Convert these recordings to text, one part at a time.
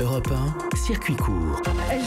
Europe 1, circuit court.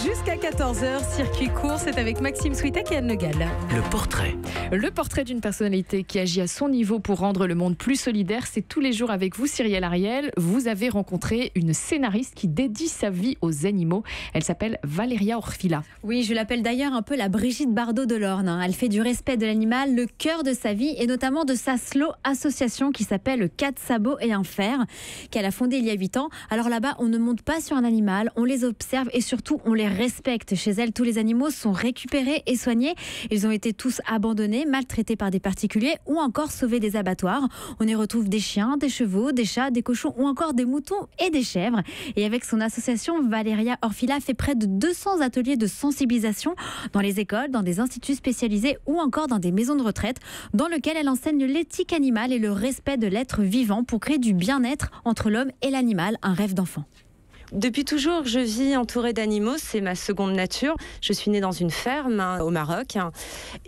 Jusqu'à 14h, circuit court, c'est avec Maxime Switek et Anne Le Gall. Le portrait. Le portrait d'une personnalité qui agit à son niveau pour rendre le monde plus solidaire, c'est tous les jours avec vous, Cyrielle Ariel. Vous avez rencontré une scénariste qui dédie sa vie aux animaux. Elle s'appelle Valéria Orfila. Oui, je l'appelle d'ailleurs un peu la Brigitte Bardot de l'Orne. Elle fait du respect de l'animal le cœur de sa vie et notamment de sa slow association qui s'appelle 4 sabots et un fer, qu'elle a fondée il y a 8 ans. Alors là-bas, on ne monte pas sur un animal, on les observe et surtout on les respecte. Chez elle, tous les animaux sont récupérés et soignés. Ils ont été tous abandonnés, maltraités par des particuliers ou encore sauvés des abattoirs. On y retrouve des chiens, des chevaux, des chats, des cochons ou encore des moutons et des chèvres. Et avec son association, Valéria Orfila fait près de 200 ateliers de sensibilisation dans les écoles, dans des instituts spécialisés ou encore dans des maisons de retraite, dans lesquelles elle enseigne l'éthique animale et le respect de l'être vivant pour créer du bien-être entre l'homme et l'animal, un rêve d'enfant. Depuis toujours, je vis entourée d'animaux, c'est ma seconde nature. Je suis née dans une ferme au Maroc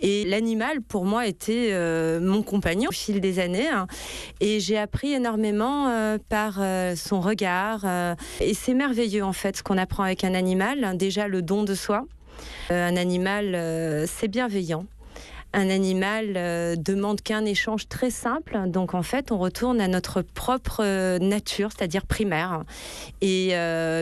et l'animal pour moi était mon compagnon au fil des années et j'ai appris énormément par son regard et c'est merveilleux en fait ce qu'on apprend avec un animal. Déjà le don de soi, un animal c'est bienveillant. Un animal demande qu'un échange très simple. Donc, en fait, on retourne à notre propre nature, c'est-à-dire primaire. Et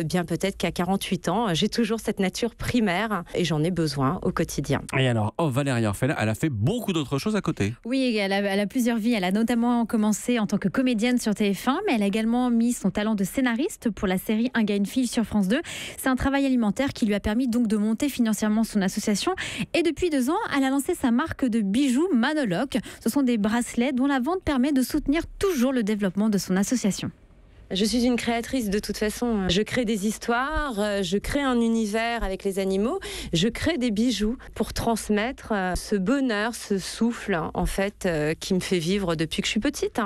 bien peut-être qu'à 48 ans, j'ai toujours cette nature primaire et j'en ai besoin au quotidien. Et alors, Valéria Orfila, elle a fait beaucoup d'autres choses à côté. Oui, elle a plusieurs vies. Elle a notamment commencé en tant que comédienne sur TF1, mais elle a également mis son talent de scénariste pour la série Un gars, une fille sur France 2. C'est un travail alimentaire qui lui a permis donc de monter financièrement son association. Et depuis 2 ans, elle a lancé sa marque de bijoux Manoloc. Ce sont des bracelets dont la vente permet de soutenir toujours le développement de son association. Je suis une créatrice de toute façon. Je crée des histoires, je crée un univers avec les animaux, je crée des bijoux pour transmettre ce bonheur, ce souffle en fait qui me fait vivre depuis que je suis petite.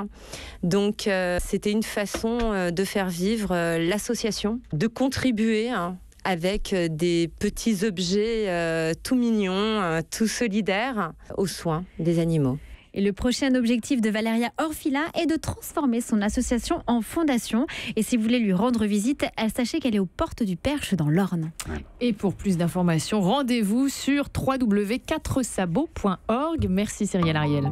Donc c'était une façon de faire vivre l'association, de contribuer avec des petits objets tout mignons, tout solidaires aux soins des animaux. Et le prochain objectif de Valéria Orfila est de transformer son association en fondation. Et si vous voulez lui rendre visite, sachez qu'elle est aux portes du Perche dans l'Orne. Et pour plus d'informations, rendez-vous sur www.4sabots.org. Merci Cyrielle Ariel.